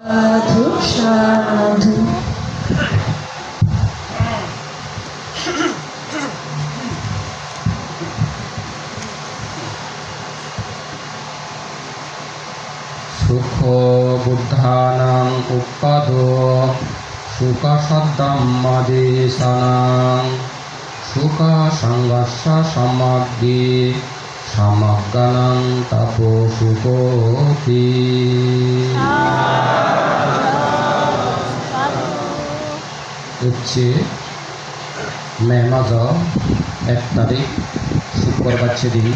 সাধু সাধু সুখ বুদ্ধানাং উৎপাদ সুখ সদ্ধাম্মাদেশানাং সুখ সংঘর্ষ সমাগ্গে সমাজ্ঞানাং তাপো সুখোতি। হচ্ছে মে মাস 1 তারিখ শুক্রবার দিন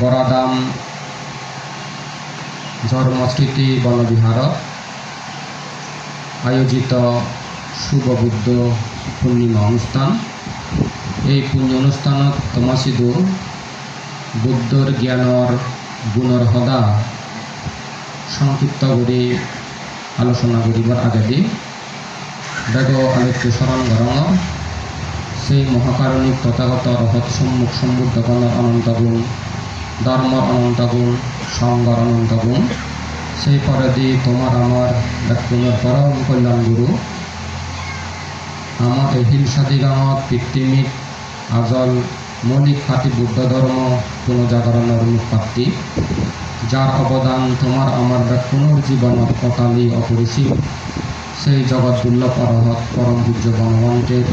বরাদাম ধর্মস্মৃতি বনবিহার আয়োজিত শুভ বুদ্ধ পূর্ণিমা অনুষ্ঠান। এই পুণ্য অনুষ্ঠানত তমাচিদু বুদ্ধর জ্ঞানৰ গুণৰ সদা সংক্ষিপ্ত কৰি আলোচনা কৰিবৰ আগেদি বেগ আলোচ্য স্মৰণ গৰঙৰ সেই মহাকাৰুণিক তথাগত রহত সম্মুখ সম্বুদ্ধগণৰ অনন্ত গুণ, ধর্মর অনন্ত গুণ, সংঘর অনন্ত গুণ, সেই পরেদি তোমার আমার ব্যক্তিগত পরম কল্যাণ গুরু আমার এই হিংসাদি গাঁৱত কৃত্ৰিমিক আজল মৌলিক খাতি বুদ্ধ ধর্ম পুনঃজাগরণের মুখপাত্তি, যার অবদান তোমার আমার ব্যক্তির জীবনত অকালি অপরিসীম। সেই জগৎ দুর্লভ অরহত পরম পূজ্য গণমন্ত্রের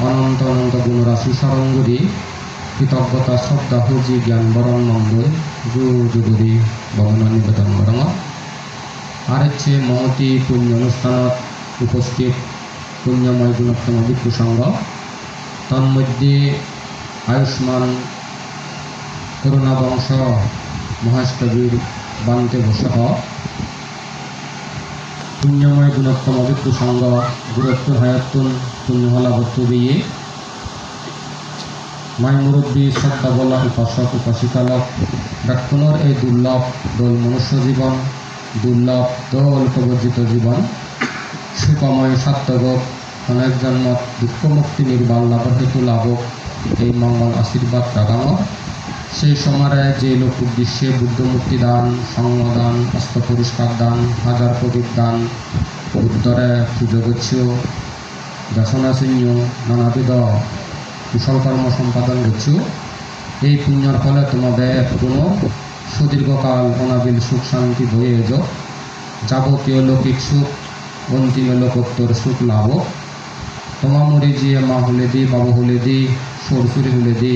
অনন্ত অনন্ত গুণরাশি স্মরণ করি কৃতজ্ঞতা শ্রদ্ধা হুজি জ্ঞান বরণ মঙ্গল গুরুজুগুরি বন্দনা নিবেদন করং। আর হচ্ছে মহতি পুণ্য অনুষ্ঠানত উপস্থিত পুণ্যময় গুণোত্তম ভিক্ষু সংঘ, তন্মধ্যে আয়ুষ্মান করুণা বংশ মহেশকবির বান্তে বসহ পুণ্যময় গুণোত্তম ভিক্ষু সংঘ গুরুত্ব হায়াতুন পুণ্যহলা বস্তু দিয়ে মাই মুরব্বী শ্রদ্ধা বলা উপাসক উপাসিকালক ব্যক্তির এই দুর্লভ দোল মনুষ্য জীবন, দুর্লভ দোল প্রবর্জিত জীবন সুখময় সার্থক অনেক জন্মত দুঃখ মুক্তি নির্বাণ লাভের হেতু লাভক এই মঙ্গল আশীর্বাদ প্রাগামর। সেই সময়ে যে লোক উদ্দেশ্যে বুদ্ধ মুক্তি দান, সংগদান, অস্ত পুরস্কার দান, হাজার প্রদীপ দান, বুদ্ধরে পুজো করছে, দর্শনা চিহ্ন নানাবিধ কুশল কর্ম সম্পাদন করছ। এই পুণ্যর ফলে তোমাদের কোনো সুদীর্ঘকাল অনাবিল সুখ শান্তি বয়ে যাক, যাবতীয় লৌকিক সুখ অন্তিম লোকোত্তর সুখ লাভ। তোমা মরি জিয়ে মা হলে দি, বাবু হলে দি, সরসুরি হলে দি,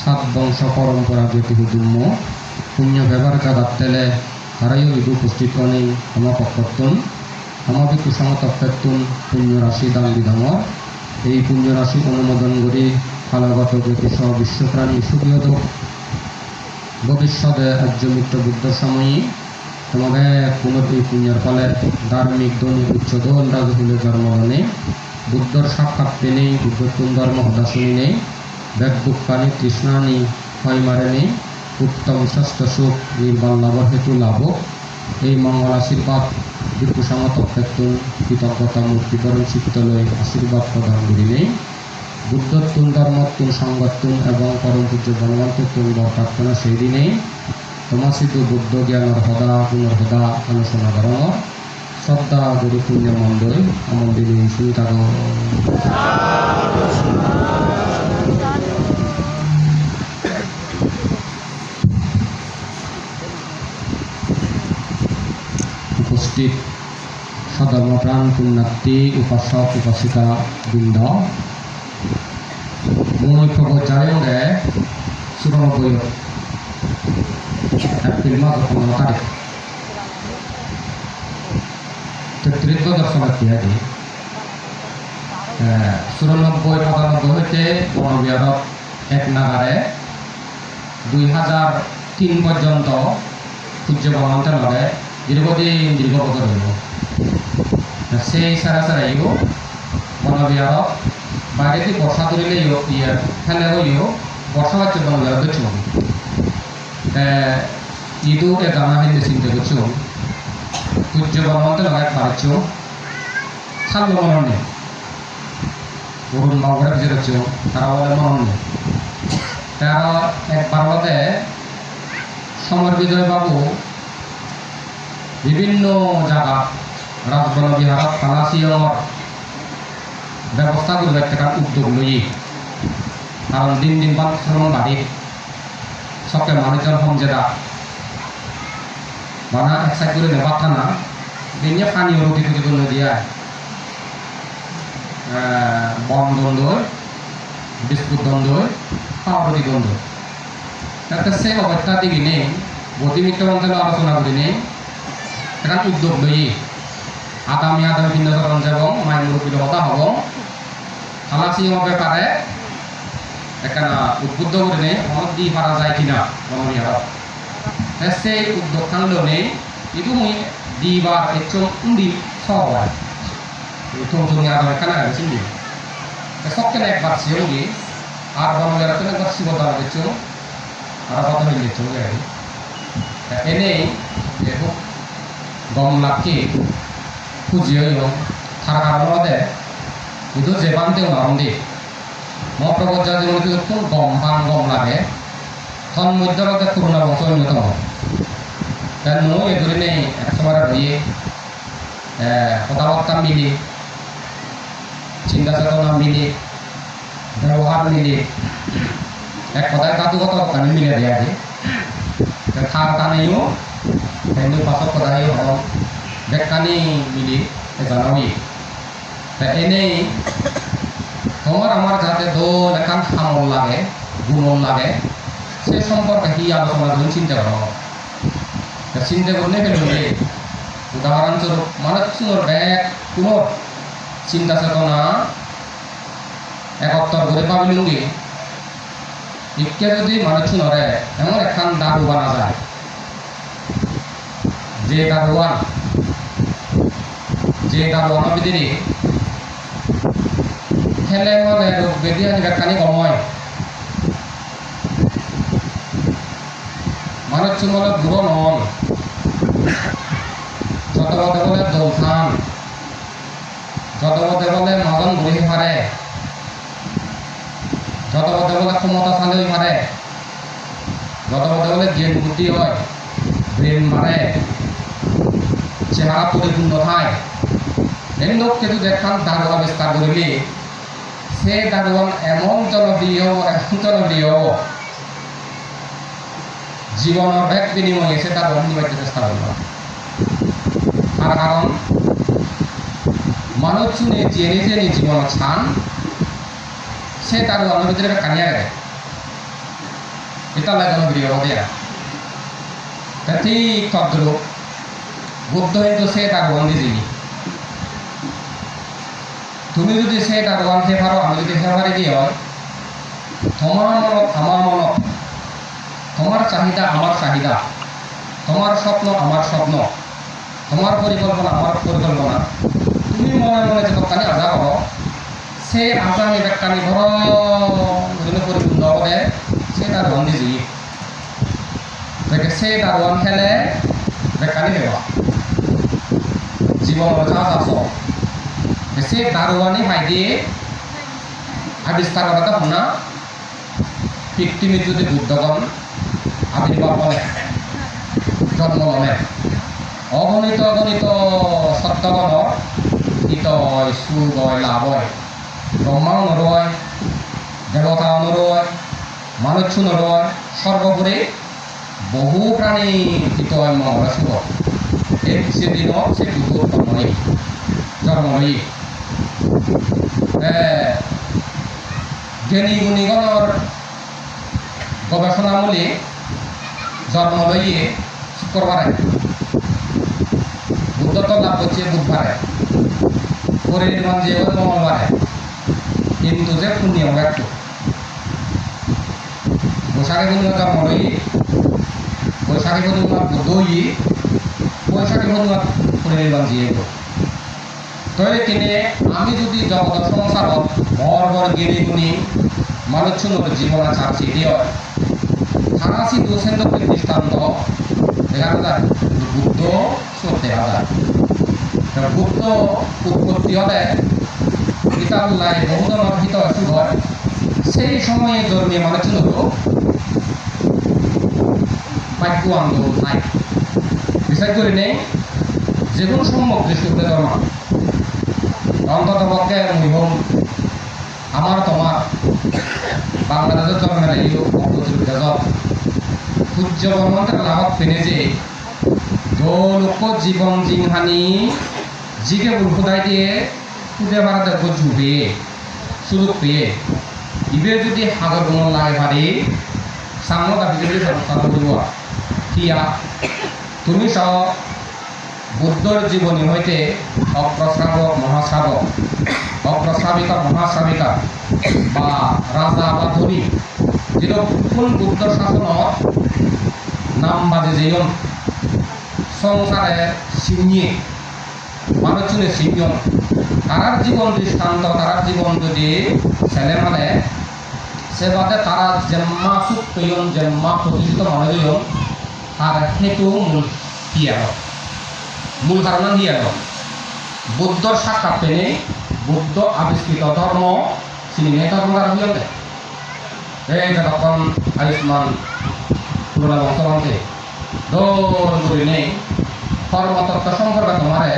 সাত বংশ পরম্পরা গতি হুদুম্ম পুণ্য ব্যবহার জাগাত তেলে তারাইও বিধু উপস্থিত নেই আমার পক্ষতুন আমার বিকু সমতপ্তুন পুণ্য রাশি দান বিধামর। এই পুণ্য রাশি অনুমোদন করে কালগত গতি সহ বিশ্বপ্রাণী সুখীয় ভবিষ্যতে আর্য মিত্র বুদ্ধ সময়ে তোমাদের পুনর এই পুণ্যের ফলে ধার্মিক দৈনিক উচ্চ দোল রাজহুলের জন্মলনে বুদ্ধর সাক্ষাৎ নেই, বুদ্ধত্তম ধর্ম হদাশুনি নেই, ব্যাগবুক পানি তৃষ্ণানি হয় মারে নেই, উত্তম শ্রেষ্ঠ সুখ নির্বাণ লাভর হেতু লাভ। এই মঙ্গল আশীর্বাদ বিক্ষু সমতপ্তুন কৃতজ্ঞতা মূর্তিকরণ চিত্তলয় আশীর্বাদ প্রদান করি নেই। বুদ্ধত্তুন ধর্মত্তুন সংগত্তুন এবং পরম পূজ্য গণমন্ত্রতুন বরপ্রার্থনা সেই দিনেই তোমার সিদ্ধ বুদ্ধ জ্ঞানের হদা গুণর হদা আলোচনা করার শ্রদ্ধা গুরু পুণ্য মন্ডল আমল দিনে শুনি থাক। উপস্থিত সধর্মপ্রাণ পুণ্যার্থী উপাসক উপাসিকা বৃন্দ, মই প্রবচারে 94 এপ্রিল মাস 15 তারিখ তীর্থ দর্শনার্থী আদি 94-95 হইতে বনবিহারত এক নাগারে 2003 পর্যন্ত সূর্য ভগবানের লগে দীর্ঘদিন দীর্ঘ বছর হইব। সেই সারা সারাইব বনবিহারত বাইরে বর্ষা ধরিলে ফেলে হইও বর্ষা হচ্ছে বনবিহার দেখছ ঈদও এ গানা হিন্দে চিন্তা করছ সূর্য ভগবানকে লগাই পারছ সাল মনে নেই অরুণ বাবুরা বেঁচে রাখছ তারা বলে মনে নেই। তারা একবার সমর বিজয় বাবু বিভিন্ন জায়গা রাজবন বিহারত তালাচিৰ ব্যৱস্থা কৰিব একটা উদ্যোগ লৈ কারণ দিন দিন বাঞ্ছন বাড়ি সবকে মানুষজন সমঝেদা বানা একসাইড করে নেবা থানা দিনে পানি রুটি টুটি করে দিয়া বন দ্বন্দ্ব বিস্কুট দ্বন্দ্ব পাউরুটি দ্বন্দ্ব তাতে সে অবস্থা দিকে নেই গতিমিত্র অঞ্চলে আলোচনা করে নেই একটা উদ্যোগ লই আগামী ভিন্ন ধরন এবং মাই মুরব্বীর কথা হব তালাচির ব্যাপারে একটা উদ্বুদ্ধ করে নেই অনেক দিয়ে পারা যায় কিনা বনবিহারত সেই উদ্যোগ খানলেও নেই itu di bar itu di sawah itu untungnya ada kan ada sini besok kena ekbat sih lagi arban negara itu ekbat sih bodoh itu arab atau ini itu ya ini itu gom laki pujiyo yo thar deh itu jeban tuh orang di mau perbuatan jadi itu gom lagi ton mudah ada kuruna bangsa itu dan mau itu ini ekspor dia kota-kota milih cinta setara milih berwahar milih kota kata kan milih dia aja thar tanah itu ini pasok kota itu orang dekani milih janawi ini তোমার আমার যাতে দো লেখান সামল লাগে গুণন লাগে সে সম্পর্কে কি আলোচনা করুন চিন্তা করো চিন্তা করলে ফেলবে উদাহরণস্বরূপ মানুষের ব্যাগ কোনো চিন্তা চেতনা একত্তর করে পাবিলুঙ্গি ইকে যদি মানুষের এমন একখান দারু বানা যায় যে দারোয়ান ভিতরে খেলে মনে রোগ বেদি একখানি কময় মানুষের বলে বুড়ো নন যত বলতে বলে দৌথান যত বলতে বলে মগন ঘুরে পারে যত বলতে বলে ক্ষমতাশালী পারে যত বলতে বলে জ্ঞান বুদ্ধি হয় ব্রেন মারে চেহারা পরিপূর্ণ হয় এই লোক কিন্তু দেখান দারোয়ান বিস্তার করলে সে দারোয়ান এমন জনপ্রিয় জীবনের ব্যাগ বিনিময়ে সে দারোয়ান নিবাইতে চেষ্টা করল তার কারণ মানুষ শুনে জেনে জীবন ছান সে দারোয়ানের ভিতরে কানিয়া গেছে এটা জনপ্রিয় দিয়া ঠিক তদ্রুপ বুদ্ধ কিন্তু সে দারোয়ান দিদিনি তুমি যদি সে দারোয়ান সে পারো আমি যদি ফেভারে দিয়ে হয় তোমার মনত আমার মনত তোমার চাহিদা আমার চাহিদা তোমার স্বপ্ন আমার স্বপ্ন তোমার পরিকল্পনা আমার পরিকল্পনা তুমি মনে মনে যে দোকানে আজা হব সে আজামি বেকানি ধর পরিপূর্ণ হবে সে দারোয়ান দিজি সে দারোয়ান খেলে বেকানি দেওয়া জীবন যা আস সে দারোয়ানি ভাইদি আবিষ্কার করা শুনা পিতৃমৃত্যুতে বুদ্ধগণ আবির্ভাব বলে জন্ম ললে অগণিত সত্যগণ হিতয় সুগয় লাভয় ব্রহ্মাও নরয় দেবতাও নরয় মানুষ নরয় সর্বোপরি বহু প্রাণী হিতয় মঙ্গল শুভ সেদিন সে দুটো জন্ম লই জ্ঞানী গুণীগণর গবেষণামূলী জন্ম লইয়ে শুক্রবারে বুদ্ধত্ব লাভ করছে বুধবারে পরিনির্মাণ যে মঙ্গলবারে কিন্তু যে পুণ্যম একটু বৈশাখী পূর্ণিমা জন্ম লই বৈশাখী পূর্ণিমা বুদ্ধ বৈশাখী পূর্ণিমা পরিনির্মাণ দিয়ে তবে তিনি আমি যদি জগৎ সংসারত বড় জ্ঞানী গুণী মানুষের জীবনে ছাড়ছি দিয়ে থানাশি দোষেন্দ্র দৃষ্টান্ত দেখা যায় বুদ্ধ 70,000 বুদ্ধ উৎপত্তি হলে গীতাল্লায় বহুজনের হিত শুরু হয় সেই সময়ে জন্মে মানুষের বাক্য আন্দোলন নাই বিশেষ করে নেই যে কোনো সম্যক দৃষ্টিতে ধর্ম অন্তত পক্ষে মহিম আমার তোমার বাংলাদেশের জন্মের এই গজব সূর্য বর্মন্ত্রের লাভত পেনে যে লোক জীবন জিংহানি জিকে বুলখুদাই দিয়ে খুদে ভাড়া জুবে সুযোগ পেয়ে ইবে যদি হাজার গুণ লাগে পারি সামনে দাবি যদি দিব কিয়া তুমি সব বুদ্ধর জীবনী হইতে অপ্রস্রাবক মহাশ্রাবক অপ্রস্রাবিকা মহাশ্রাবিকা বা রাজা বা ধনী যেটা কোন বুদ্ধর শাসনত নাম বাজে যেয়ন সংসারে সিংহে মানুষজনের সিংহন তারার জীবন দৃষ্টান্ত তারার জীবন যদি ছেলে মানে সে বাদে তারা জন্মা সুখ পেয়ন জন্মা প্রতিষ্ঠিত মানুষ তার হেতু মূল হিয়ার মূল কারণ হিয়ার বুদ্ধর সাক্ষাৎ পেনে বুদ্ধ আবিষ্কৃত ধর্ম চিনি ধর্ম আর হিয়তে এই যখন আয়ুষ্মান পুরোনো বংশবন্ধে দৌড় করে নেই কর্মতত্ত্ব সম্পর্কে তোমারে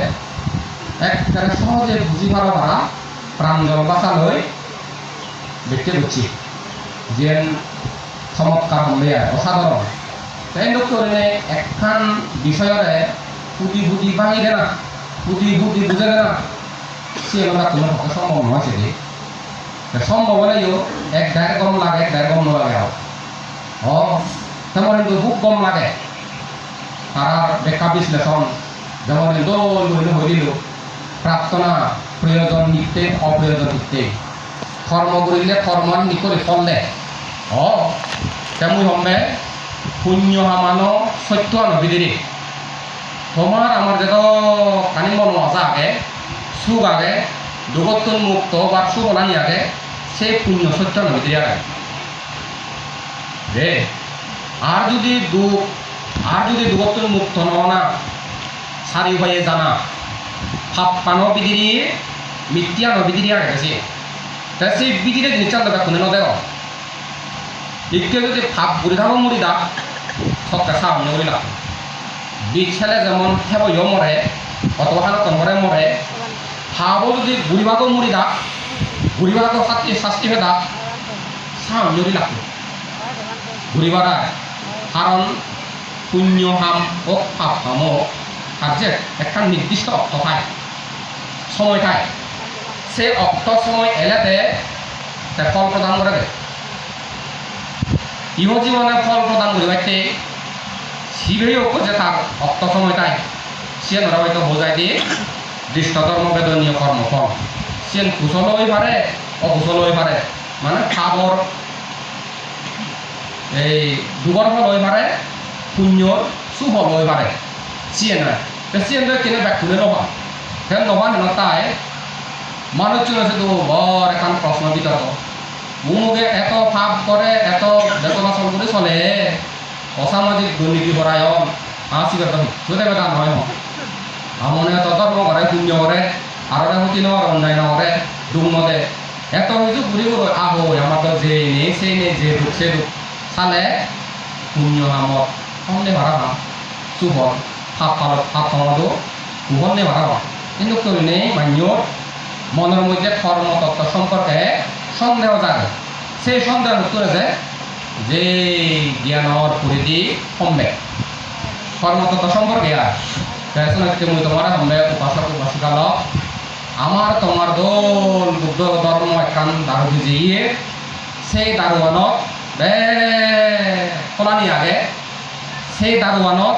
একবারে সহজে বুঝি ভালো পারা প্রাঞ্জল বাসা লই দেখতে বুঝছি যে চমৎকার হবে অসাধারণ তাই ডক্টরে একখান বিষয়রে পুঁতি পুঁতি বাহিরে না পুঁতি পুঁতি বুঝে না সে আমরা তোমার পক্ষে সম্ভব নয় সেটি সম্ভব হলেও এক ডায়ের গম লাগে এক ডায়ের গম লাগে তেমন কিন্তু খুব কম লাগে তার ব্যাখ্যা বিশ্লেষণ যেমন দোল হইল প্রার্থনা প্রয়োজন নিত্যে অপ্রয়োজন নিত্যে কর্ম করিলে কর্ম নিকরে ফল দেয় তেমন হবে পুণ্য হামানো সত্য নবিদিনী তোমার আমার যেত কানি মন আসা আগে সুখ আগে দুগত্তর মুক্ত বা সুখ অনানি আগে সে পুণ্য সত্য নবিদিনী আগে রে আর যদি দুগত্তর মুক্ত না সারি হয়ে জানা ভাব পানো বিদিরি মিথ্যা নবিদিনী আগে গেছে তাই সেই বিদিরে জিনিসটা দেবে কোনে নদেব ইকে যদি ভাব বুড়ি থাকো মুড়ি দা সবটা সামনে করি লাভ বীজ ছেলে যেমন হেবইও মরে অতখানো তমরে মরে ভাবও যদি বুড়ি ভাগও মুড়ি দা বুড়ি ভাগও শাস্তি হয়ে দা সামনে করি লাভ বুড়ি বাড়ায় কারণ পুণ্য হাম ও পাপ হাম আর যে একটা নির্দিষ্ট অর্থ পায় সময় পায় সে অর্থ সময় এলেতে ফল প্রদান করে দেয় ইহ জীবনে ফল প্রদান করে বাইতে শিবেই ঐক্য যে তার অর্থ সময়টাই সে নরা হয়তো বোঝাই দিয়ে দৃষ্ট ধর্ম বেদনীয় কর্মফল সে কুশল হয়ে পারে অকুশল হয়ে পারে মানে খাবর এই দুবর ফল হয়ে পারে পুণ্যর সুফল হয়ে পারে সিয়ে না সিয়ে কেনে ব্যাগ তুলে নবা ফের নবা হেন তাই মানুষজন আছে তো বর এখন প্রশ্ন বিতর্ক মুখে এত ভাব করে এত বেতনা চল করে চলে অসামাজিক দুর্নীতি পরায়ণ আসি বেতন চলে বেতন নয় আমনে এত ধর্ম করে পুণ্য করে আর হতি নর অন্যায় নরে ডুম নদে এত কিছু ঘুরি ঘুরো আহো আমার তো যে নেই সেই নেই যে দুঃখ সে দুঃখ চালে পুণ্য নামত সন্দেহ ভাড়া না সুফল ভাব পালত ভাব সমাজও সুফন্দেহ ভাড়া না কিন্তু করি নেই মান্যর মনের মধ্যে কর্মতত্ত্ব সম্পর্কে সন্দেহ জাগে সেই সন্দেহ উত্তরে যে জ্ঞানৰ পরিধি কমবে কর্মতত্ত্ব সম্পর্কে আর মই তোমার সম্বে উপাসক উপাসিকাল আমার তোমার দোল বুদ্ধ ধর্ম একখান দারু ভিজিয়ে সেই দারুয়ানত কলানি আগে সেই দারুয়ানত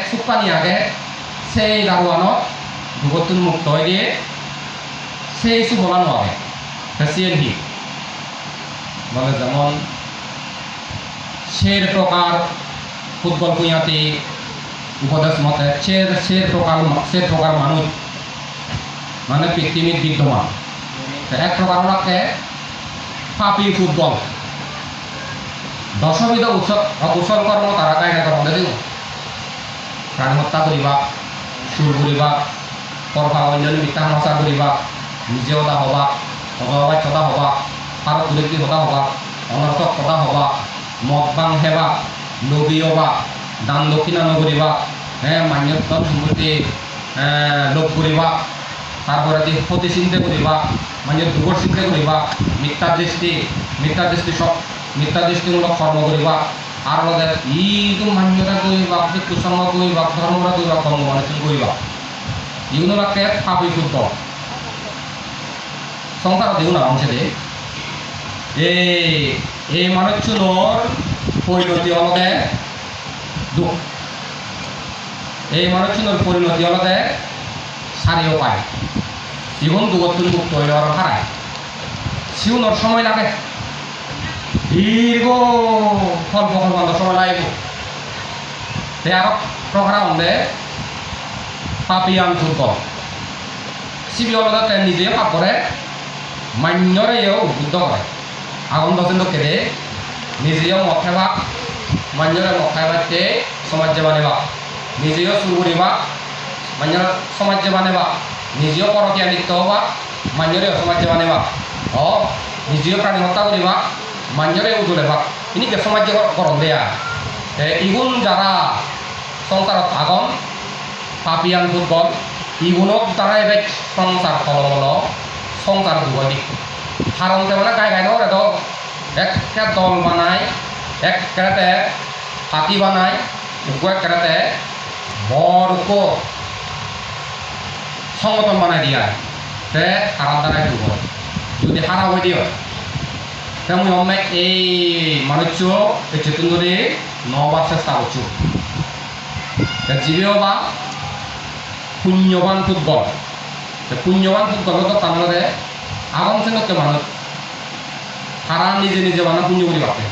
চুপানি আগে সেই দারুয়ানত ভূগতুন মুক্ত হয়ে দিয়ে সেই সুফলানো আগে ফেসিয়েন্টি বলে যেমন শের প্রকার ফুটবল কুইয়াতি উপদেশ মতে শের প্রকার মানুষ মানে পৃথিবীর বিদ্যমান এক প্রকার হলাকে পাপি ফুটবল দশবিধ অকুশল কর্ম তারা কাহিনী কর্ম দেখি প্রাণী হত্যা করিবা চুর করিবা পরভা অন্যান্য মিথ্যা সমাচার করিবা নিজে হতা হবা অবাচ্যতা হবা ভারত দুর্নীতি হতা হবা অনর্থক কথা হবা মদ বাং হেবা নবী হবা দান দক্ষিণা নগরিবা মান্যত সম্পত্তি লোভ করিবা তারপরে দি ক্ষতি চিন্তা করিবা মান্যত দুর্গর চিন্তা করিবা মিথ্যা দৃষ্টি সব মিথ্যা দৃষ্টিমূলক কর্ম করিবা আর লগে ইটো মান্যতা করিবা কুসঙ্গ করিবা ধর্মরা করিবা কর্ম অনুষ্ঠিত করিবা ইউনোলাকে পাপি শুদ্ধ সংসাৰত দিও না অংশে দে এই মানুষজনৰ পরিণতি হলতে দুঃখ এই মানুষজনের পরিণতি হলতে সারিও পায় ইগুন দুগতুন মুক্ত হইলে আর হারায় শিউনর সময় লাগে দীর্ঘ ফল সময় লাগিব তে আর প্রকারা হলে পাপিয়ান যুদ্ধ শিবি হলতে নিজে পাপ করে মান্যরেও উদ্বুদ্ধ করে আগুন দশেন কেড়ে নিজেও মদ খাইবা মান্যরে মদ খাইবাতে সমাজ বানিবা নিজেও চুর করিবা মান্যর সমাজ বানিবা নিজেও পরকীয়া লিপ্ত হবা মান্যরেও সমাজ বানিবা নিজেও প্রাণী হত্যা করিবা মান্যরে উজুলেবা ইনিকে সমাজ গরম দেয়া ইগুন যারা সংসারত আগন পাপিয়ান দুর্বল ইগুণক দ্বারা এবার সংসার ফলমল সংসার দুর্বলী হারমতে মানে গাই নরে তো এক দল বানায় এক কেরাতে পাতি বানায় এক কেরাতে বরক সংগঠন বানাই দিয়া তে হারার দ্বারাই দুর্বল যদি হারা হয়ে দিও তে মুই অনেক এই মানুষ এই চেতন ধরে নবার চেষ্টা করছো জীবেও বা পুণ্যবান ফুটবল পুণ্যবান ফুটবল তো তার মধ্যে আগম চেনকে মানুষ হারা নিজে নিজে বানা পুণ্য করি বাপে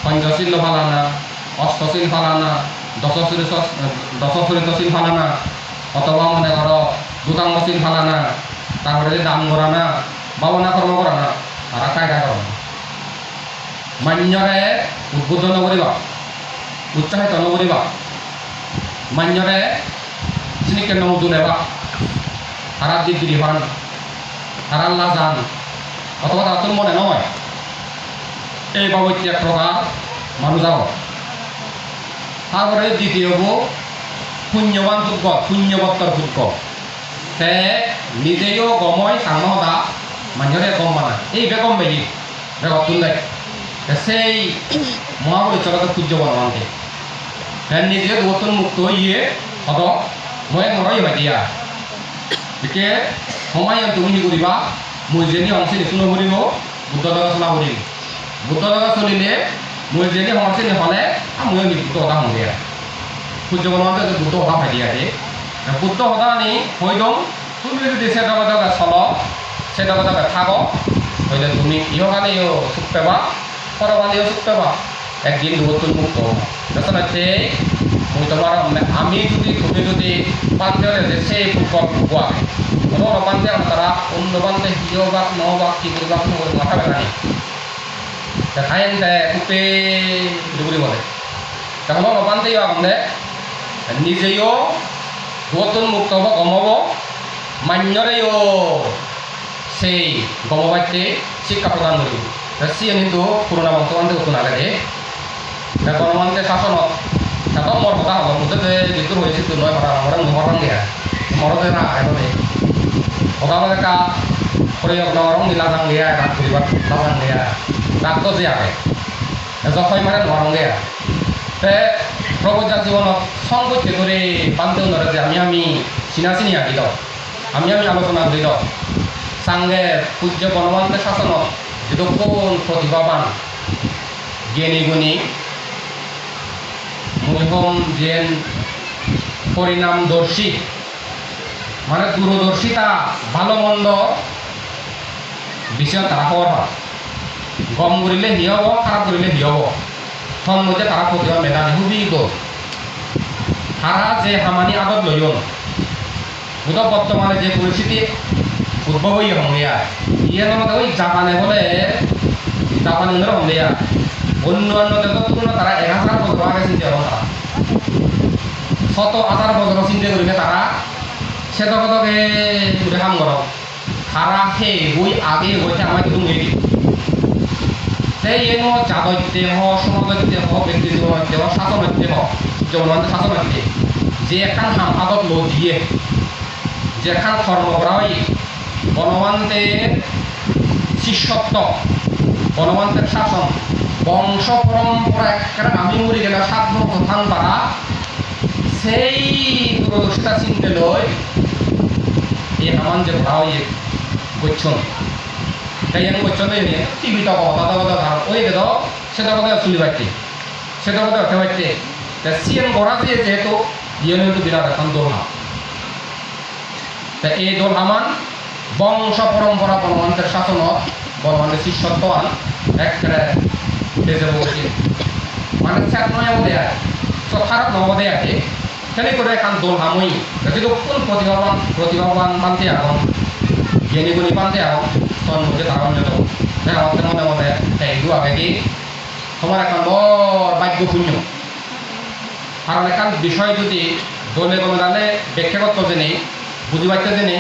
পঞ্চশীল ফালানা অষ্টশীল ফালানা দশশীল ফালানা অথবা মনে করো দুতাঙ্গশীল ফালানা তারপরে দান করা না বাবনা কর্ম করা না তারা কায়দা করা না মান্যরে উদ্বুদ্ধ নকরিবা উৎসাহিত নকরিবা মান্যরে চিনিকে নৌজুলেবা হারার দিক গিরিহান হারার লাজান অথবা তার তোর মনে নয় এই বাবদ এক প্রকার মানুষ যাও তারপরে দ্বিতীয় পুণ্যবান যোগ্য পুণ্যবত্তর যোগ্য সে নিজেও গময় সাংহদা মান্যরে গম মানা এই বেগম বেগি বেগত তুলে সেই মহাবলী চলতে পূজ্য বনমানকে নিজে নতুন মুক্ত ইয়ে হদ মই নরই হয় দিয়া গতিকে সময় তুমি কি কৰিবা মই যেনি অংশে নিচুন কৰিব বুদ্ধ লগা চলা কৰিম বুদ্ধ লগা চলিলে মই যেনি অংশে নহ'লে মই বুদ্ধ সদা হওঁগে সূৰ্য বনমানতে বুদ্ধ সদা ভাই দিয়া দে বুদ্ধ সদা নি হৈ দম তুমি যদি সেটা চল সেটা থাক হইলে তুমি ইহকালেও সুখ পাবা পরকালেও সুখ পাবা একদিন নতুন মুক্ত আসলে মই তোমার আমি তুমি যদি পান্তে যে সেই ফুটবল ফুকুয়া কোনো পান্তে তারা অন্য পান্তে হিও বাক ন বাক কি করবা মাথা বেড়া নেই খাইন কুপে ডুবুরি বলে তখন নপান্তেই আপনি নিজেও নতুন মুক্ত হব গমব মান্যরেও সেই গমবাইতে শিক্ষা প্রদান করব সিয়ে কিন্তু পুরোনা বংশবান্ধে উঠু নালাগে গণমান্তের শাসনত তাতো মোর কথা হল মুঠতে যিটো হয়েছে তো নয় কথা আমার নহরং দিয়া মরদে না এভাবে ওখানে কা প্রয়োগ নহরং নীলাজাং দিয়া রাত করিবার লাজাং দিয়া রাত তো যে আগে যখন মানে নহরং দিয়া তে প্রবজার জীবনত সংগতি করে বান্ধব নরে যে আমি চিনাচিনি আঁকি দাও আমি আলোচনা করি দাও সাঙ্গে পূজ্য গণমান্তের শাসনত যিটো কোন প্রতিভাবান জ্ঞানী গুণী মহিম যেন পরিণামদর্শী মানে দূরদর্শিতা ভালো মন্দ বিষয় তারা হওয়ার হয় গম করিলে হি হব খারাপ করিলে হি হব ফল মধ্যে তারা প্রতিভা মেধাবী খুবই গল তারা যে হামানি আদত লইন বুধ বর্তমানে যে পরিস্থিতি উদ্ভব হয়ে হংলিয়া ইয়ে নমতে ওই জাপানে বলে জাপানি হংলিয়া অন্যান্য দেশের তুলনায় তারা 1000 বছর আগে চিন্তা করো তারা 100,000 বছর চিন্তা করিলে তারা সেতকে হাম কর তারা সেই বই আগে বইতে আমার কিন্তু মেয়ে দিব সেই এনো জাগত্যে হ সমাজত্যে হ ব্যক্তি জীবনত্যে হ শাসনত্যে হ জনমান্তে শাসনত্যে যে এখন হাম আদত লো দিয়ে যেখান কর্মগ্রাহী বনবান্তের শিষ্যত্ব বনবান্তের শাসন বংশ পরম্পরা একটা আমি মরি গেলে সাধন প্রধান তারা সেই দূরদর্শিতা চিনতে লয় এই হামান যে ভাই করছেন তাই আমি করছেন টিভি তো দাদা দাদা ওই দেদ সেটা কথা চুলি বাড়তে সেটা কথা উঠে বাড়তে সিএম করা যেহেতু ইয়ে কিন্তু বিরাট এখন দোলহা তা এই দোলহামান বংশ পরম্পরা বনবান্তের শাসনত বনবান্তের শিষ্যত্বান একটা দেশে বলছি মানে চার নয় দেয় খারাপ নবদে আছে খেলে করে এখন দোলহামই কিন্তু কোন প্রতিভাবান পান্তে এখন জ্ঞানী গুণী পান্তে এখন তখন মধ্যে তারা অন্যত আমাদের মনে মনে এইটু আগে কি তোমার এখন বড় বাক্য শূন্য কারণ এখন বিষয় যদি দলে গমে তাহলে ব্যাখ্যা করতে জেনে বুঝি পাইতে জেনে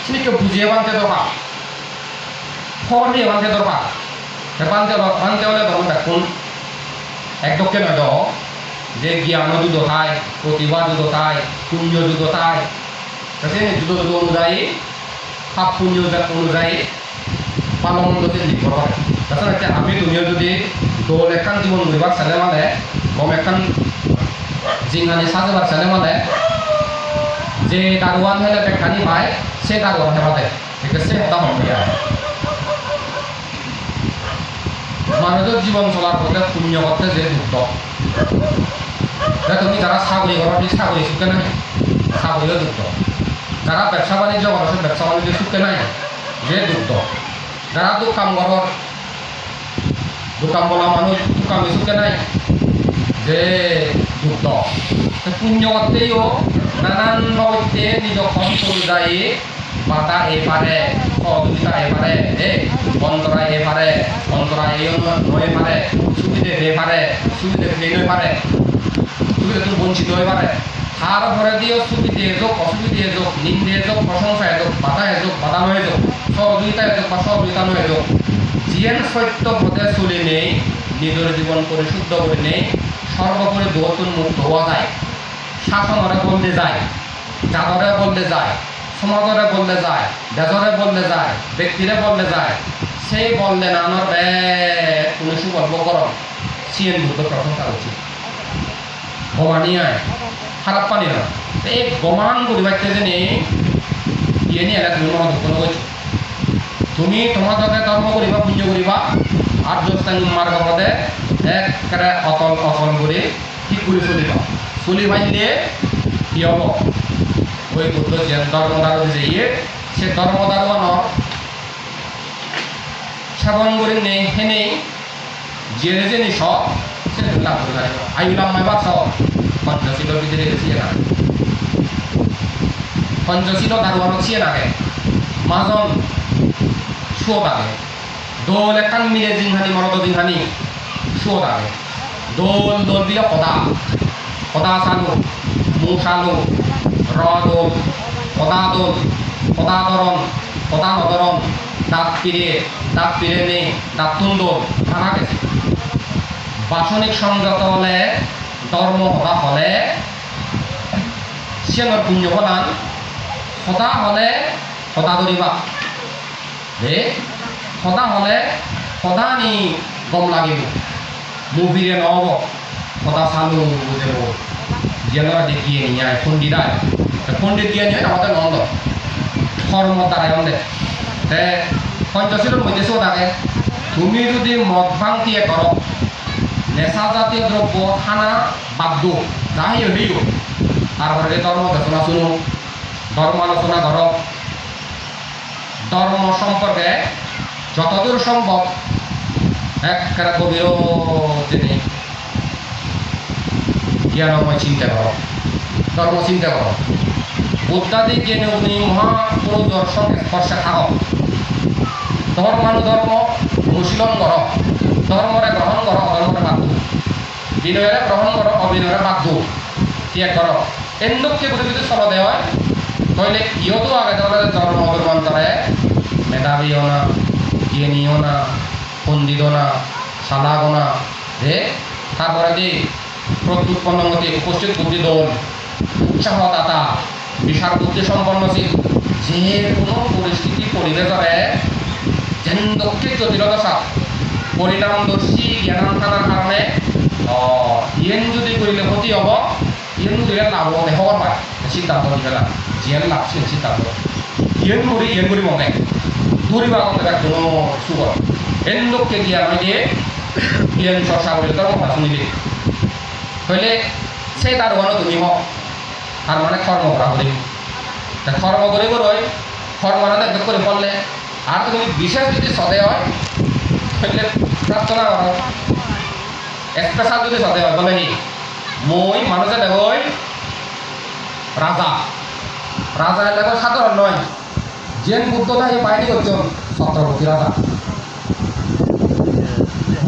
সেটা কেউ বুঝিয়ে বানতে দরকার খবর দিয়ে বানতে দরকার বানতে হলে তখন দেখুন একদমকে নয় যে জ্ঞান যুদ্ধ থায় প্রতিভা যুদ্ধ থায় পুণ্য যুদ্ধ থায় যুদ্ধ যুদ্ধ অনুযায়ী পাপ পুণ্য অনুযায়ী ভালো মন্দ নির্ভর করে তাছাড়া আমি দুনিয়া যদি দোল এখান জীবন গরিবার ছেলে মানে কম এখান জিঙ্গানি সাজেবার ছেলে মানে যে দারোয়ান হলে বেখানি পায় সে দারোয়ান হেবাতে সে হতা হবে মানুষের জীবন চলার পথে পুণ্য করতে যে যুক্ত তুমি যারা চাকরি করো চাকরি চুকে নাই চাকরিও যুক্ত যারা ব্যবসা বাণিজ্য করো সে ব্যবসা বাণিজ্য চুকে নাই যে যুক্ত যারা দোকান ঘর দোকান বলা মানুষ দোকান চুকে নাই যে যুক্ত পুণ্য করতেইও নানান বাবদে নিজ খরচ অনুযায়ী বাধা এপারে সহযোগিতা এপারে অন্তরা এপারে অন্তরা এই নয় পারে সুবিধে হয়ে পারে সুবিধে হয়ে নয় পারে সুবিধা তুমি বঞ্চিত হয়ে পারে তার ঘরে দিয়েও সুবিধে এযোগ অসুবিধে এযোগ নিন্দে এযোগ প্রশংসা এযোগ বাধা নয় এযোগ সহযোগিতা এযোগ বা সহযোগিতা নয় এযোগ যিয়েন সত্য পথে চলে নেই নিজের জীবন পরিশুদ্ধ করে নেই সর্বোপরি দোষণ মুক্ত হওয়া যায় শাসনরে বলতে যায় জাদরে বলতে যায় সমাজরে বলতে যায় দেশরে বলতে যায় ব্যক্তিরে বলতে যায় সেই বললে নানোর কোনো সুগল্প করো সিএন বুদ্ধ প্রশংসা উচিত গমানিয়ায় খারাপ পানি না এই গমান পরিবারতে জেনে ইয়ে নিয়ে এলা তুমি মনে দুঃখ করছো তুমি তোমার দরকার ধর্ম করিবা পুণ্য করিবা আর দোস্তান মার্গ পদে একেবারে অতল করে ঠিক করে চলিবা চলি ভাইলে কি হব ওই বুদ্ধ যে ধর্মদারু যে সে ধর্মদারুয়ানোর সেবন করে নেই হেনেই যে জিনিস সেটা লাভ করে পারে আইলাম মাইবা সব পঞ্চশীল ভিতরে ছিয়ে না পঞ্চশীল দারুয়ানো ছিয়ে নাগে মাজন শোধ আগে দোল একান মিলে জিংহানি মরদ জিংহানি শোধ আগে দোল দিলে কদা চালু মু চালু রদোল কদাদরণ কদা নদরণ দাঁত পিড়ে নেই দাঁত তুন্দোল খানা গেছে বাসনিক সংযত হলে ধর্ম হতা হলে সিয়ানোর পুণ্য প্রদান হতা হলে হতা ধরিবা হতা হলে হতা নি গম লাগিব মুভিরে নহব হতা চালু বুঝেব জেনারা দেখিয়ে নিয়ে পণ্ডিত দিয়ে নিয়ে আমাদের নন্দ কর্ম দ্বারাই অন্ধে পঞ্চশীলের মধ্যে থাকে তুমি যদি মদ ভাং দিয়ে করো নেশা জাতীয় দ্রব্য খানা বাদ্য যাই হইও তারপরে ধর্ম দেশনা শুনো ধর্ম আলোচনা করো ধর্ম সম্পর্কে যতদূর সম্ভব একেবারে গভীর জেনে জ্ঞানময় চিন্তা করো ধর্ম চিন্তা করো বুদ্ধাদি জ্ঞানে উনি মহাপুরুষের সঙ্গে স্পর্শে থাকো ধর্মানুধর্ম অনুশীলন কর ধর্মরে গ্রহণ কর অধর্মরে বাধ্য বিনয়ের গ্রহণ কর অবিনয়ের বাধ্য ত্যাগ কর এন্দুককে যদি চল দেওয়া তাহলে ইয়তো আগে তাহলে ধর্ম অধর্মান্তরে মেধাবীও না জ্ঞানীও না পণ্ডিতও না সালাগো না তারপরে দি প্রত্যুৎপন্ন মতে উপস্থিত বুদ্ধি দল উৎসাহদাতা বিশাল বুদ্ধি সম্পন্ন ছিল যে কোনো পরিস্থিতি পরিবেশরে যেন দক্ষিণ জটিলতা পরিণামদর্শী জ্ঞান থাকার কারণে ইয়েন যদি করিলে ক্ষতি হব ইয়েন করিলে লাভ হবে হওয়ার পায় সিদ্ধান্ত নিবেলা জিয়ান লাভ ছিল সিদ্ধান্ত ইয়েন করি মনে দূরিবা কথা কোনো সুগর এন লোককে জ্ঞান হয় দিয়ে জ্ঞান চর্চা করলে তার কথা শুনিবে হইলে সেই তার ওয়ানো তুমি হোক আর মানে কর্ম করা করিব কর্ম করিব রই কর্মরা দেখবে করে পড়লে আর তুমি বিশেষ যদি সদে হয় হইলে প্রার্থনা করো স্পেশাল যদি সদে হয় বলে মই মানুষে দেখই রাজা রাজা দেখো সাধারণ নয় জেন বুদ্ধটা এই বাইরে করছো ছত্রপতি রাজা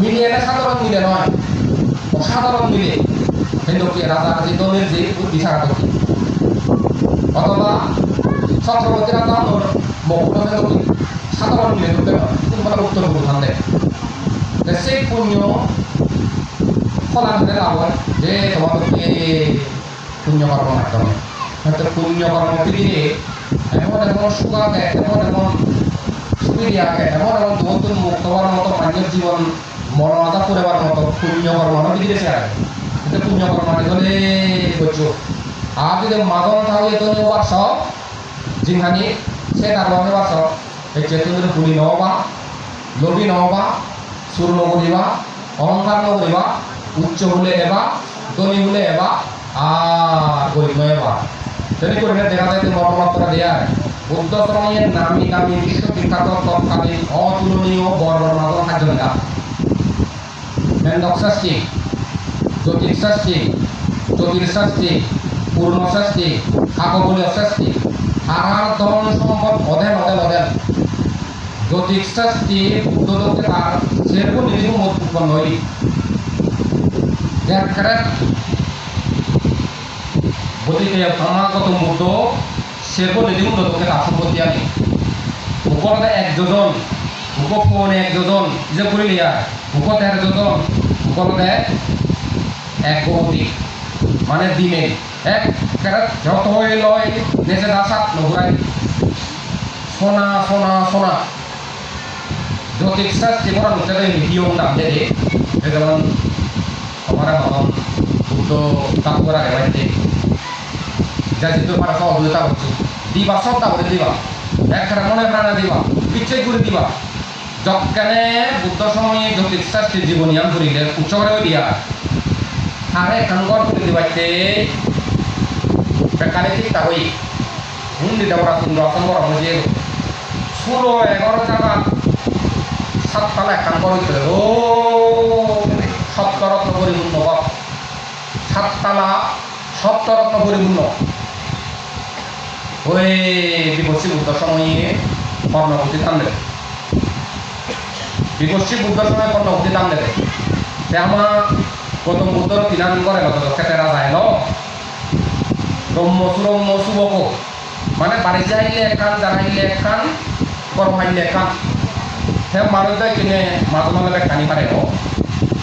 মিলিয়ে না সাধারণ মিলে নয় অসাধারণ মিলে হিন্দুকে রাজা যে দলের যে বিচার করছে অথবা ছত্রপতি রাজা মকুল সাধারণ মিলে করতে নয় উত্তর প্রধান দেয় সেই পুণ্য ফলান লাভ হয় যে তোমাদেরকে পুণ্যকর্ম মাধ্যমে হয়তো পুণ্যকর্ম দিয়ে এমন এমন সুখা দেয় এমন এমন সুবিধা আগে এমন এমন নতুন মুক্ত হওয়ার মতো মানব জীবন মর্যাদা করেবার মতো পুণ্যকর্ম দিয়েছে আগে কিন্তু পুণ্যকর্ম হলে করছো আর যদি মাদন থাকে তো বারশ জিনহানি সে কারণে বারশ এই চেতনের পুলি নহবা লোভী নহবা সুর নগরিবা অহংকার নগরিবা উচ্চ হলে এবা ধনী হলে এবা আর গরিব নয় এবা তেমনি করে দেখা যায় যে মর্মাত্রা দেয়া বুদ্ধ শ্রমের নামি দামি বিশ্ববিখ্যাত তৎকালীন অতুলনীয় বর্বর মাদন খাদ্যটা মেন্দক শাস্তি জ্যোতিষ শাস্তি জ্যোতির শাস্তি পূর্ণ শাস্তি খাগবলীয় শাস্তি হারার ধন সম্পদ অধেন অধেন অধেন জ্যোতিষ শাস্তি বুদ্ধলোকে তার সেরকম নিরীহ মত উৎপন্ন হই গতিকে ক্রমাগত মুদ্র সেরকম নিরীহ লোকে তার সম্পত্তি আনি উপরে এক যোজন উপফোনে এক যোজন যে করিলিয়া উপতে এক যোজন উপরে এক গতি মানে দিনে এক যত হয়ে লয় নেচে দাসাত নঘুরাই সোনা সোনা সোনা জ্যোতিষ শাস্ত্রী করা হচ্ছে নিয়ম নাম দেবে যেমন আমার মতন বুদ্ধ তাপ করা বাড়িতে যা যেতে পারা সহযোগিতা করছি দিবা সব তাপরে দিবা একটা মনে প্রাণা দিবা পিছিয়ে করে দিবা যজ্ঞানে বুদ্ধ সময়ে জ্যোতিষ শাস্ত্রী জীবনিয়ান করিলে উচ্চ করে দিয়া আরে কাঙ্গর করে দিবাইতে বেকারে ঠিক তা হই হুন্ডি দেওয়া সুন্দর সুন্দর মজে 16-11 টাকা 7 তালা এক কাঙ্গর হইতে ও সপ্তরত্ন পরিপূর্ণ 7 তালা সপ্তরত্ন পরিপূর্ণ ওই বিপক্ষী বুদ্ধ সময়ে কর্ণপতি দান দেবে বিপক্ষী বুদ্ধ সময় কর্ণপতি দান দেবে আমার গৌতম বুদ্ধর কিনান করে খেতে রাজা এলো ব্রহ্ম সুরম্য শুভক মানে বাড়ি যাইলে একখান জানাইলে একখান গরম হাইলে একখান হ্যাঁ মানুষ যায় কিনে মাঝে মাঝে বেকানি পারে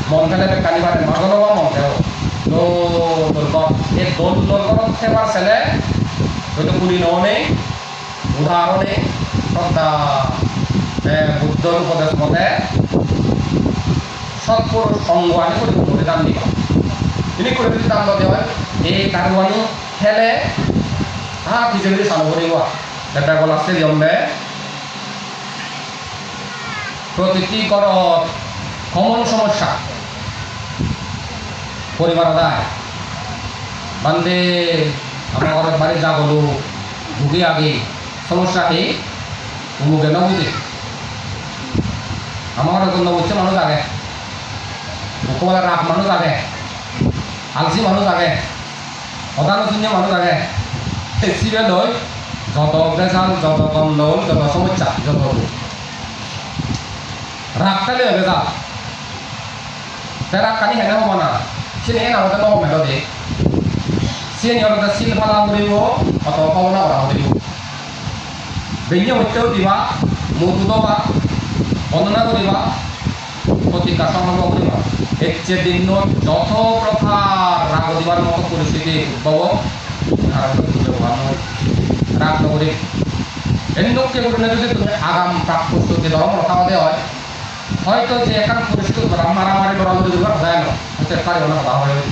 মন খেলে বেকানি পারে মাঝে বা মন খেলো তো দুর্গম এই দুর্গম সেবার ছেলে হয়তো পুরী ননে উদাহরণে শ্রদ্ধা বুদ্ধর উপদেশ মতে সৎপুরুষ সঙ্গ আনি করে দান দিবা তিনি করে যদি দান দেওয়া হয় এই কারবানি খেলে কিছু কিছু চালু করিব এটা গল আছে জমবে প্রতিটি ঘরত কমন সমস্যা পরিবার দায় বান্ধে আমার ঘরের বাড়ি যা গলো ভুগে আগে সমস্যা কি উমুকে না বুঝে আমার ঘরের জন্য বুঝছে মানুষ আগে মুখবেলা রাগ মানুষ আগে আলসি মানুষ আগে অদানুশূন্য মানুষ আগে সিরিয়াল হয় যত অভ্যাসাল যত কন্দল যত সমস্যা যত রাগটালে হবে যা রাগ কানি হেনে হব না সে নিয়ে নামতে নব মেলো দে সে নিয়মতে শিল ফালা করিব অথবা পাওনা করা করিব বেঞ্জে হইতেও দিবা মুখ দুবা বন্দনা করিবা প্রতিজ্ঞা সংগ্রহ করিবা এর চেয়ে দিন যত প্রকার রাগ দিবার মতো পরিস্থিতি উদ্ভব হারাম পুজো ভালো রাগ নগরী এন্দুককে করে যদি তুমি আগাম প্রাক প্রস্তুতি ধর্ম রখাওয়া দেওয়া হয় হয়তো যে এখান পরিস্থিতি করা মারামারি লড়ালড়ি দুবার যায় না হতে পারে না ভালো হয়ে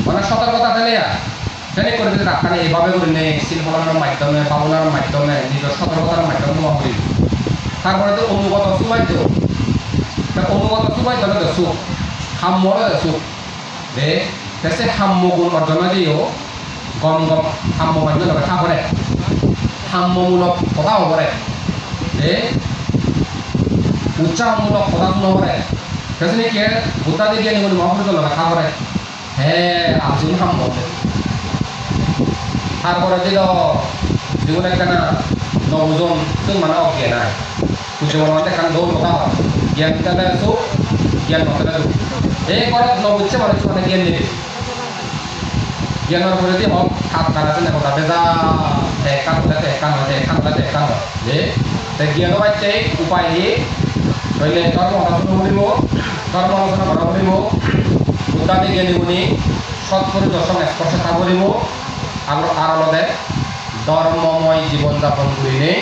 মানে সতর্কতা ফেলে ফেলে করে যদি রাখানে এইভাবে করে নেই শিল্পনার মাধ্যমে ভাবনার মাধ্যমে নিজের সতর্কতার মাধ্যমে তোমার করি তারপরে তো অনুগত সুবাইত অনুগত সুবাইত হলে সুখ হাম্মরে সুখ যে দেশে হাম্ম গুণ অর্জন দিয়েও গম গম হাম্ম মান্য লগে খাবরে হাম্মমূলক কথা হবরে যে উচ্চামূলক কথা শুনবরে সেজন্য কি বুদ্ধা দিয়ে গিয়ে নিগুলো মহাপুরুষ লগে খাবরে হ্যাঁ আজুন হাম্ম তারপরে দিল জীবন একখানা নবজন তুই মানে অজ্ঞান নাই পুজো মানে এখানে দৌড় কথা হয় জ্ঞান তাহলে সুখ জ্ঞান নতলে দুঃখ এই করে নবুচ্ছে মানে মানে জ্ঞান নেবে জ্ঞানের পরে দিয়ে হক হাত কাটাছে না কথা বেজা একান হলে একান হলে একান হলে একান হয় যে জ্ঞান পাইতে উপায় হইলে ধর্ম আলোচনা করিব ধর্ম আলোচনা করা করিব বুদ্ধাদি জ্ঞানী গুণী সৎ পরিদর্শন স্পর্শ তা করিব আর আলাদা ধর্মময় জীবনযাপন করি নেই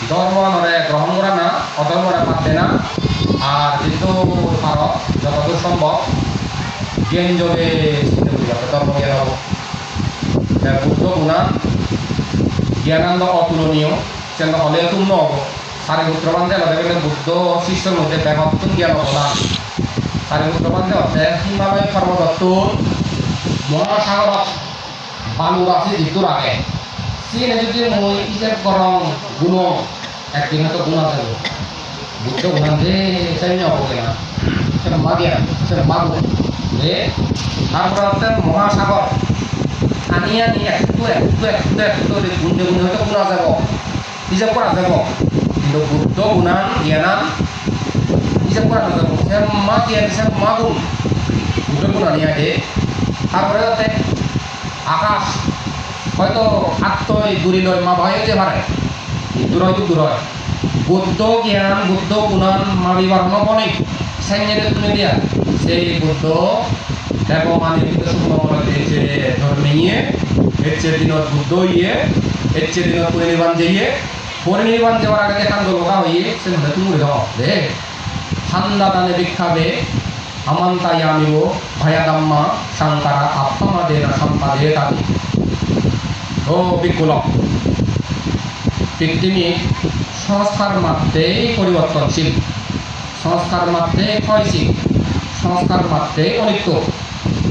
ধর্ম নরে গ্রহণ করা না অধর্মরা পাতে না আর যেহেতু ভারত যতদূর সম্ভব জ্ঞান যোগে ধর্ম জ্ঞান হব বুদ্ধ গুণা জ্ঞানানন্দ অতুলনীয় সেন হলে তুল্য হব সারিপুত্র বান্ধে হলে বুদ্ধ শিষ্যের মধ্যে ব্যাপক জ্ঞান অবদান সারিপুত্র বান্ধে হচ্ছে হিমালয় পর্বত মহাসাগরত বালু আছে যিটোর আগে সিনে যদি মই হিসাব করং গুণ একদিন হয়তো গুণা যাব বুদ্ধ গুণা যে চাইনি হবে না সেটা মাগিয়া সেটা মাগো যে তারপরে হচ্ছে মহাসাগর আনি আনি একটু একটু একটু একটু গুণে গুণে হয়তো গুণা যাব হিসাব করা যাব কিন্তু বুদ্ধ গুণান জ্ঞানান হিসাব করা যাব সে মা জ্ঞান হিসাব মাগুন বুদ্ধ গুণা নিয়ে আগে তারপরে হচ্ছে আকাশ হয়তো আত্মই দূরে লয় মা ভয় হতে পারে দূর হয়তো দূর হয় বুদ্ধ জ্ঞান বুদ্ধ গুণান মারিবার নবনিক সাইনে তুমি দিয়া সেই বুদ্ধ দেব মানে কিন্তু সুন্দর দিয়েছে ধর্মীয় হচ্ছে দিনত বুদ্ধ ইয়ে হচ্ছে দিনত পরিনির্বাণ যাইয়ে পরিনির্বাণ যাওয়ার আগে কান্দ লোকা হইয়ে সে মনে তুমি দাও দে ঠান্ডা দানে বিখ্যাবে আমান্তাই আমিও ভয়াদাম্মা শাঙ্কারা আত্মাদে না সম্পাদে তাদের ও বিকুলক পৃথিবী সংস্কার মাত্রেই পরিবর্তনশীল সংস্কার মাত্রেই ক্ষয়শীল সংস্কার মাত্রেই অনিত্য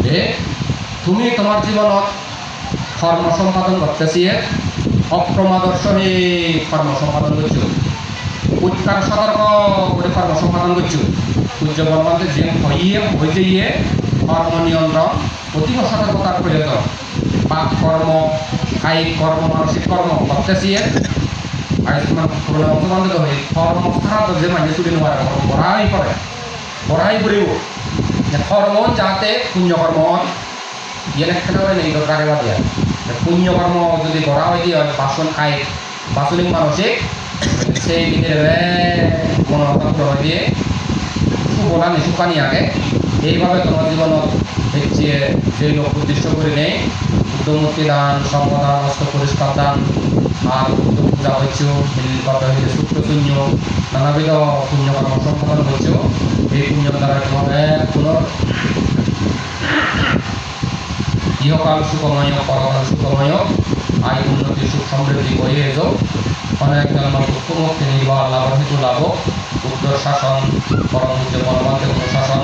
যে তুমি তোমার জীবনত কর্ম সম্পাদন করতেছি অক্রমাদর্শ হয়ে কর্ম সম্পাদন করছো উৎকার সতর্ক করে কর্ম সম্পাদন করছো সূর্য বর্মাতে যে হয়ে যাইয়ে কর্ম নিয়ন্ত্রণ অতীব সতর্কতার প্রয়োজন বাক কর্ম কায়িক কর্ম মানসিক কর্ম করতেছি আয়ুষ্মান অংশবান্ধব হয়ে কর্ম খারাপ যে মানে ছুটি নেওয়ার কর্ম বড়াই করিব কর্ম যাতে পুণ্যকর্ম ইয়ে নেই দরকারে বা দিয়া পুণ্যকর্ম যদি করা হয় দিয়ে বাসন কায়িক বাসনিক মানসিক সেই ভিতরে মনোতন্ত্র হয়ে দিয়ে সুবলা নিশুকানি আগে এইভাবে তোমার জীবনত হচ্ছে যে লোক উদ্দেশ্য করে নেই উদ্যমুক্তি দান সম্পদান অস্ত্র পরিষ্কার দান আর পূজা হয়েছে সূত্র শূন্য নানাবিধ পুণ্যকর্ম সম্পাদন হয়েছে এই পুণ্যর দ্বারা তোমাদের পুনর ইহকাল সুখময় পরকাল সুখময় আয় উন্নতি সুখ সমৃদ্ধি করিয়ে এসো অনেক মুখ্যমন্ত্রী নির্বাহ লাভ হেতু লাভ উত্তর শাসন পরম গণমাধ্যম শাসন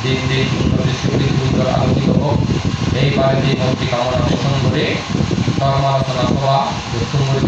দিন দিন উন্নতি স্বীকৃতি উত্তর আলোকিত হোক এইবারে দিন মুক্তি কামনা পোষণ করে ধর্ম আলোচনা সভা সুন্দর